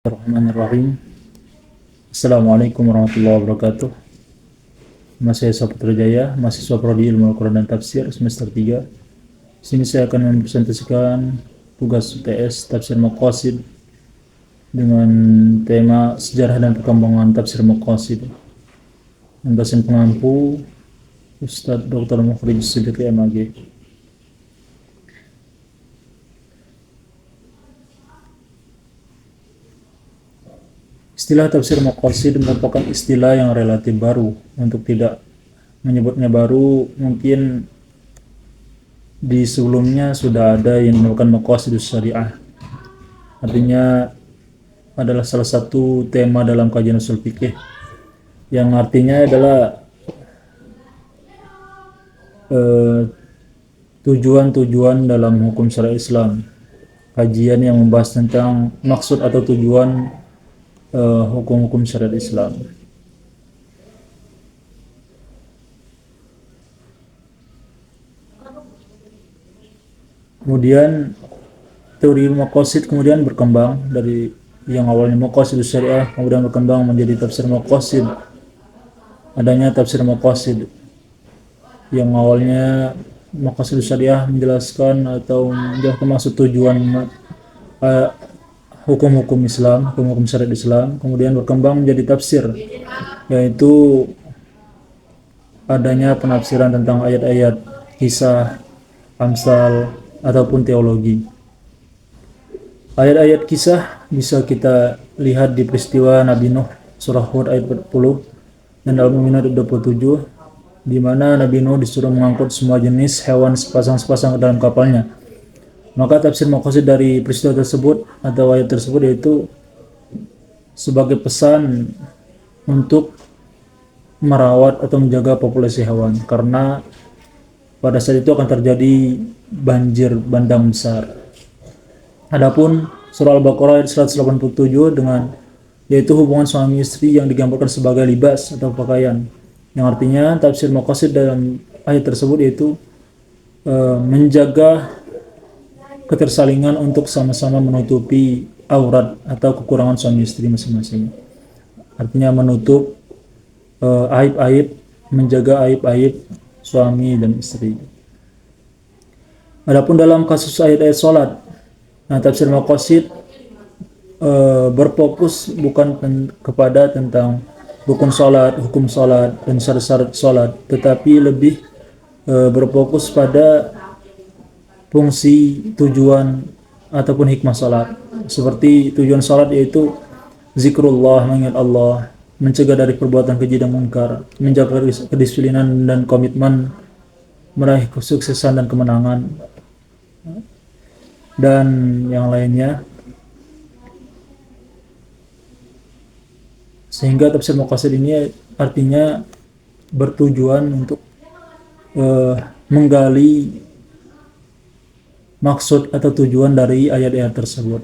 Bismillahirrahmanirrahim. Assalamualaikum warahmatullahi wabarakatuh. Nama saya Saputra Jaya, mahasiswa Prodi Ilmu Al-Quran dan Tafsir semester 3. Di sini saya akan mempresentasikan tugas UTS Tafsir Maqasid dengan tema sejarah dan perkembangan tafsir Maqasid. Dan dosen pengampu Ustadz Dr. Mukhrij Siddiqi MAG. Istilah tafsir maqasid merupakan istilah yang relatif baru. Untuk tidak menyebutnya baru, mungkin di sebelumnya sudah ada yang dinamakan maqasidus syariah. Artinya adalah salah satu tema dalam kajian usul fikih yang artinya adalah tujuan-tujuan dalam hukum syariat Islam. Kajian yang membahas tentang maksud atau tujuan hukum-hukum syariat Islam. Kemudian teori maqasid kemudian berkembang dari yang awalnya maqasid syariah, kemudian berkembang menjadi tafsir maqasid. Adanya tafsir maqasid yang awalnya maqasid syariah menjelaskan atau menjelaskan maksud tujuan hukum-hukum Islam, hukum-hukum syariat Islam, kemudian berkembang menjadi tafsir, yaitu adanya penafsiran tentang ayat-ayat, kisah, amsal, ataupun teologi. Ayat-ayat kisah bisa kita lihat di peristiwa Nabi Nuh, surah Hud ayat 40, dan Al-Mu'minun ayat 27, di mana Nabi Nuh disuruh mengangkut semua jenis hewan sepasang-sepasang ke dalam kapalnya. Maka tafsir maqasid dari peristiwa tersebut atau ayat tersebut yaitu sebagai pesan untuk merawat atau menjaga populasi hewan, karena pada saat itu akan terjadi banjir bandang besar. Adapun surah Al-Baqarah ayat 187 dengan yaitu hubungan suami istri yang digambarkan sebagai libas atau pakaian, yang artinya tafsir maqasid dalam ayat tersebut yaitu menjaga ketersalingan untuk sama-sama menutupi aurat atau kekurangan suami istri masing-masing. Artinya menutup aib-aib, menjaga aib-aib suami dan istri. Adapun dalam kasus ayat-ayat salat, tafsir maqasid berfokus bukan kepada tentang rukun salat, hukum salat, dan syarat-syarat salat, tetapi lebih berfokus pada fungsi, tujuan, ataupun hikmah salat. Seperti tujuan salat yaitu zikrullah, mengingat Allah, mencegah dari perbuatan keji dan munkar, menjaga kedisiplinan dan komitmen, meraih kesuksesan dan kemenangan, dan yang lainnya. Sehingga tafsir maqasid ini artinya bertujuan untuk menggali maksud atau tujuan dari ayat-ayat tersebut,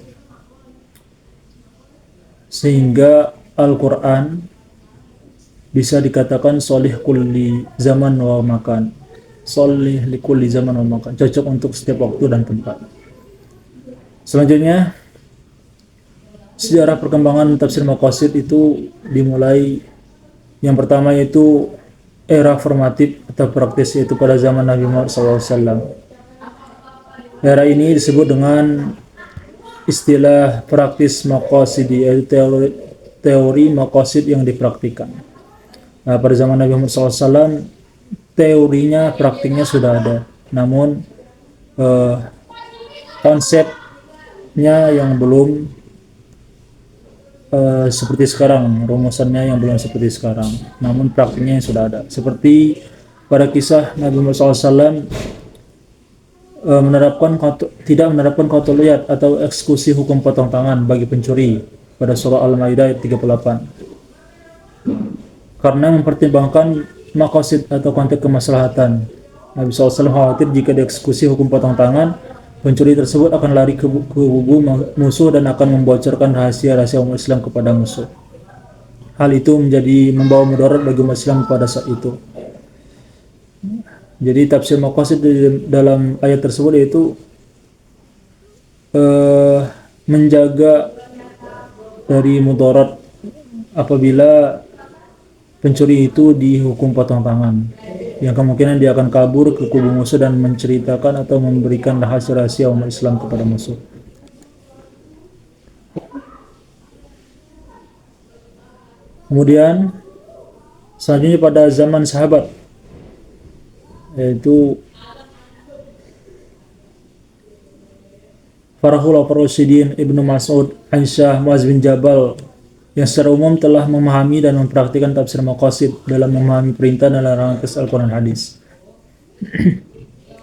sehingga Al-Quran bisa dikatakan sholih kulli zaman wa makan, sholih li kulli zaman wa makan, cocok untuk setiap waktu dan tempat. Selanjutnya, sejarah perkembangan tafsir maqasid itu dimulai, yang pertama yaitu era formatif atau praktis, yaitu pada zaman Nabi Muhammad SAW. Era ini disebut dengan istilah praktis maqasidi, yaitu teori maqasid yang dipraktikkan. Pada zaman Nabi Muhammad SAW, teorinya, praktiknya sudah ada, namun konsepnya yang belum seperti sekarang, rumusannya yang belum seperti sekarang, namun praktiknya yang sudah ada. Seperti pada kisah Nabi Muhammad SAW tidak menerapkan qat'iyat atau eksekusi hukum potong tangan bagi pencuri pada surah Al-Maidah ayat 38, karena mempertimbangkan maqasid atau konteks kemaslahatan. Nabi SAW khawatir jika dieksekusi hukum potong tangan, pencuri tersebut akan lari ke kubu musuh dan akan membocorkan rahasia-rahasia umat Islam kepada musuh. Hal itu membawa mudarat bagi umat Islam pada saat itu. Jadi tafsir maqasid dalam ayat tersebut yaitu menjaga dari mudarat apabila pencuri itu dihukum potong tangan, yang kemungkinan dia akan kabur ke kubu musuh dan menceritakan atau memberikan rahasia-rahasia umat Islam kepada musuh. Kemudian selanjutnya pada zaman sahabat, yaitu para khulafaur rasyidin, Ibnu Mas'ud, Aisyah, Muaz bin Jabal, yang secara umum telah memahami dan mempraktikkan tafsir maqasid dalam memahami perintah dan larangan teks Al-Quran hadis.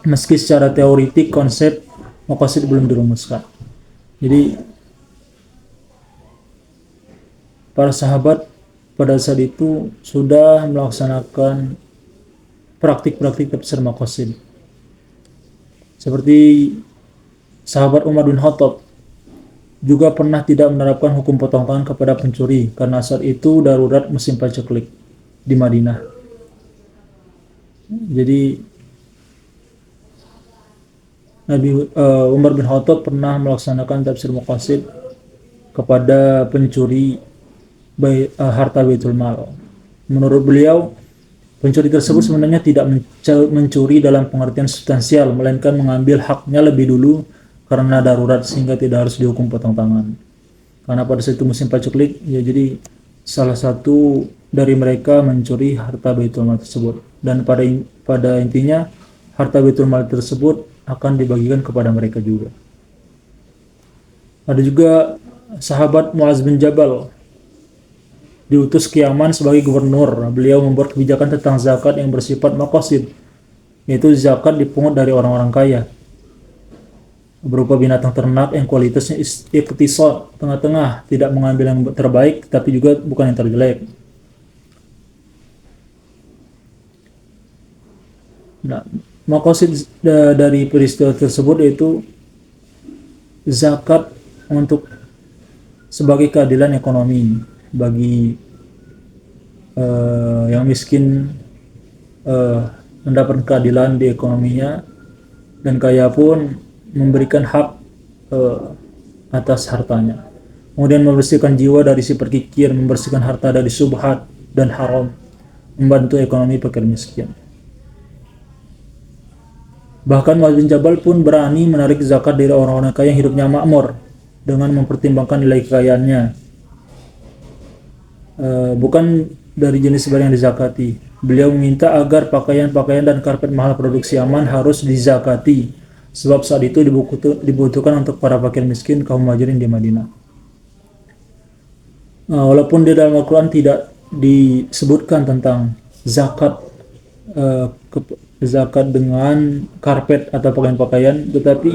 Meski secara teoritik konsep maqasid belum dirumuskan. Jadi para sahabat pada saat itu sudah melaksanakan praktik-praktik tafsir maqasid. Seperti sahabat Umar bin Khattab juga pernah tidak menerapkan hukum potong tangan kepada pencuri karena saat itu darurat musim paceklik di Madinah. Jadi Umar bin Khattab pernah melaksanakan tafsir maqasid kepada pencuri harta Baitul Mal. Menurut beliau, pencuri tersebut sebenarnya tidak mencuri dalam pengertian substansial, melainkan mengambil haknya lebih dulu karena darurat sehingga tidak harus dihukum potong tangan. Karena pada saat itu musim paceklik, ya jadi salah satu dari mereka mencuri harta Baitul Mal tersebut, dan pada intinya harta Baitul Mal tersebut akan dibagikan kepada mereka juga. Ada juga sahabat Muaz bin Jabal diutus ke Yaman sebagai gubernur. Beliau membuat kebijakan tentang zakat yang bersifat maqasid, yaitu zakat dipungut dari orang-orang kaya berupa binatang ternak yang kualitasnya iqtisad, tengah-tengah, tidak mengambil yang terbaik tapi juga bukan yang terjelek. Nah, maqasid dari peristiwa tersebut yaitu zakat untuk sebagai keadilan ekonomi bagi yang miskin mendapatkan keadilan di ekonominya, dan kaya pun memberikan hak atas hartanya. Kemudian membersihkan jiwa dari sifat kikir, membersihkan harta dari subhat dan haram, membantu ekonomi fakir miskin. Bahkan Muaz bin Jabal pun berani menarik zakat dari orang-orang kaya yang hidupnya makmur dengan mempertimbangkan nilai kekayaannya, bukan dari jenis barang yang dizakati. Beliau meminta agar pakaian-pakaian dan karpet mahal produksi aman harus dizakati, sebab saat itu dibutuhkan untuk para fakir miskin kaum muhajirin di Madinah. Walaupun di dalam Al-Quran tidak disebutkan tentang zakat zakat dengan karpet atau pakaian-pakaian, tetapi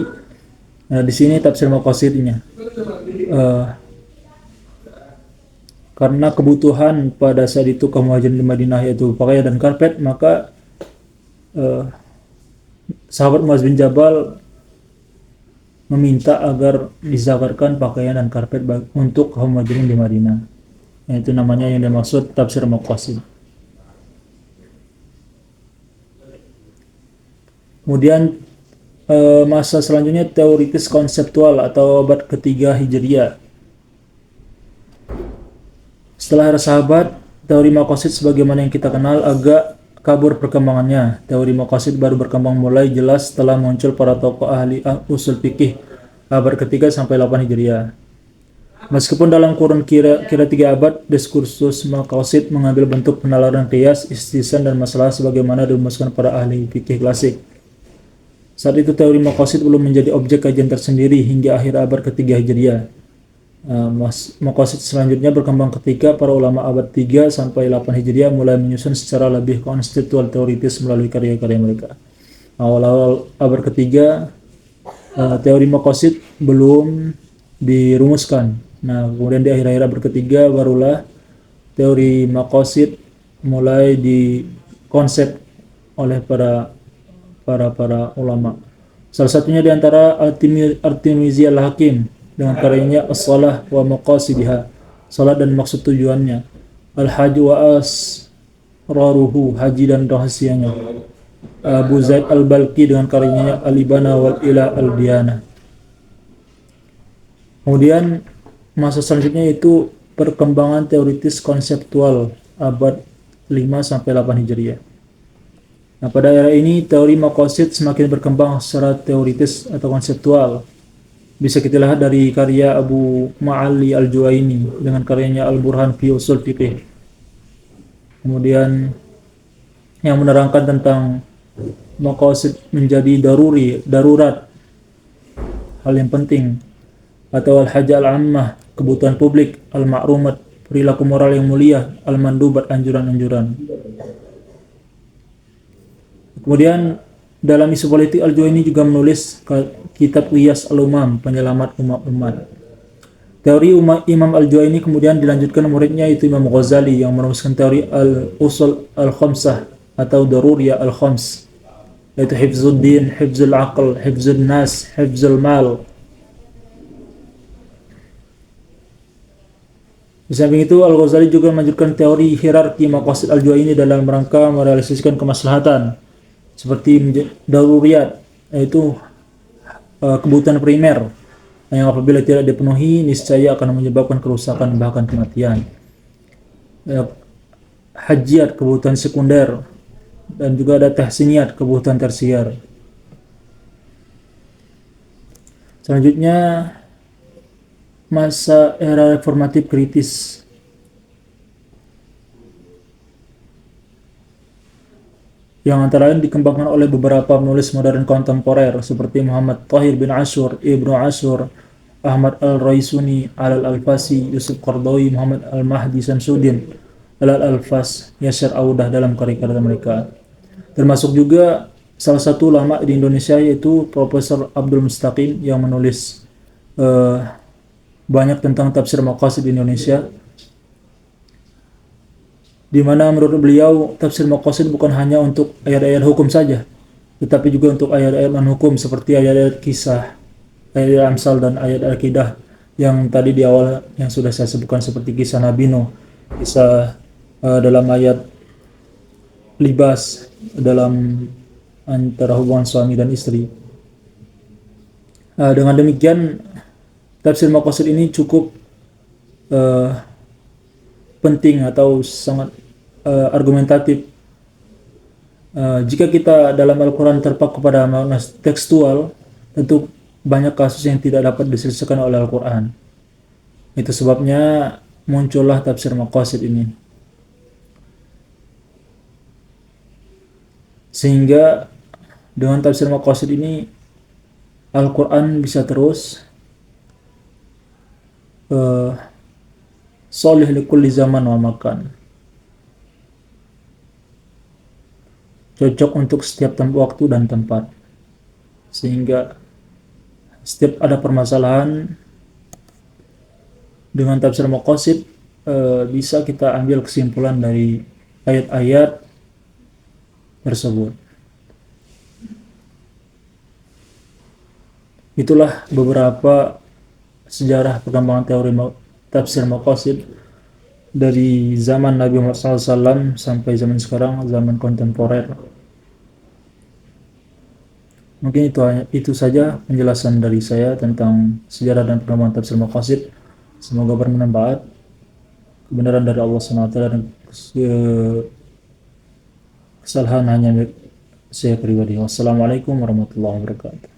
di sini tafsir maqasidnya karena kebutuhan pada saat itu kaum muhajirin di Madinah yaitu pakaian dan karpet, maka sahabat Muaz bin Jabal meminta agar dizakatkan pakaian dan karpet untuk kaum muhajirin di Madinah. Itu namanya yang dimaksud tafsir maqasid. Kemudian masa selanjutnya teoritis konseptual atau abad ketiga Hijriah. Setelah era sahabat, teori maqasid sebagaimana yang kita kenal agak kabur perkembangannya. Teori maqasid baru berkembang mulai jelas setelah muncul para tokoh ahli usul fikih abad ketiga sampai 8 Hijriah. Meskipun dalam kurun kira 3 abad, diskursus maqasid mengambil bentuk penalaran qiyas, istisan dan masalah sebagaimana dirumuskan para ahli fikih klasik. Saat itu teori maqasid belum menjadi objek kajian tersendiri hingga akhir abad ketiga Hijriah. Maqasid selanjutnya berkembang ketika para ulama abad 3 sampai 8 Hijriah mulai menyusun secara lebih konseptual teoritis melalui karya-karya mereka. Awal-awal abad ketiga teori maqasid belum dirumuskan. Nah, kemudian di akhir-akhir abad ketiga barulah teori maqasid mulai dikonsep oleh para ulama. Salah satunya di antara At-Tirmizi Al-Hakim dengan karyanya As-Salah wa Maqasidiha, salat dan maksud tujuannya, Al-Hajj wa Asraruhu, haji dan rahasianya, Abu Zaid Al-Balqi dengan karyanya Al-Ibana wal Ila Al-Diyana. Kemudian masa selanjutnya itu perkembangan teoritis konseptual abad 5 sampai 8 Hijriah. Nah, pada era ini teori maqasid semakin berkembang secara teoritis atau konseptual. Bisa kita lihat dari karya Abu Ma'ali Al-Juwaini dengan karyanya Al-Burhan fi Usul Fiqih. Kemudian yang menerangkan tentang maqasid menjadi darurat, hal yang penting, atau al-haja al-ammah, kebutuhan publik, al-ma'rumat, perilaku moral yang mulia, al-mandubat, anjuran-anjuran. Kemudian dalam isu politik Al-Juwaini juga menulis kitab Iyas al-Umam, penyelamat umat-umat. Teori Imam Al-Juwaini kemudian dilanjutkan muridnya yaitu Imam Ghazali yang merumuskan teori al-usul al-khamsah atau daruriyah al-khams, yaitu hifzuddin, hifzul aql, hifzul nas, hifzul mal. Di samping itu, Al-Ghazali juga melanjutkan teori hierarki maqasid Al-Juwaini dalam rangka merealisasikan kemaslahatan seperti daruriyat, yaitu kebutuhan primer yang apabila tidak dipenuhi niscaya akan menyebabkan kerusakan bahkan kematian. Hajiat, kebutuhan sekunder, dan juga ada tahsiniat, kebutuhan tersier. Selanjutnya masa era reformatif kritis. Yang antara lain dikembangkan oleh beberapa penulis modern kontemporer seperti Muhammad Tahir bin Ashur, Ibnu Ashur, Ahmad Al-Raisuni, Al-Alfasi, Yusuf Qardawi, Muhammad Al-Mahdi Samsuddin, Al-Alfas, Yasir Audah dalam karya-karya mereka. Termasuk juga salah satu ulama di Indonesia yaitu Profesor Abdul Mustaqim yang menulis banyak tentang tafsir maqasid di Indonesia, di mana menurut beliau tafsir maqasid bukan hanya untuk ayat-ayat hukum saja, tetapi juga untuk ayat-ayat non-hukum seperti ayat-ayat kisah, ayat Amsal, dan ayat akidah yang tadi di awal yang sudah saya sebutkan seperti kisah Nabi Nuh, kisah dalam ayat libas dalam antara hubungan suami dan istri. Dengan demikian tafsir maqasid ini cukup penting atau sangat argumentatif. Jika kita dalam Al-Quran terpaku pada makna tekstual, tentu banyak kasus yang tidak dapat diselesaikan oleh Al-Quran. Itu sebabnya muncullah tafsir maqasid ini. Sehingga dengan tafsir maqasid ini Al-Quran bisa terus solih likulli zaman wa makan, cocok untuk setiap waktu dan tempat, sehingga setiap ada permasalahan dengan tafsir maqasid bisa kita ambil kesimpulan dari ayat-ayat tersebut. Itulah beberapa sejarah perkembangan teori tafsir maqasid dari zaman Nabi Muhammad SAW sampai zaman sekarang, zaman kontemporer. Mungkin itu saja penjelasan dari saya tentang sejarah dan perkembangan tafsir maqasid. Semoga bermanfaat. Kebenaran dari Allah SWT dan kesalahan hanya milik saya pribadi. Wassalamualaikum warahmatullahi wabarakatuh.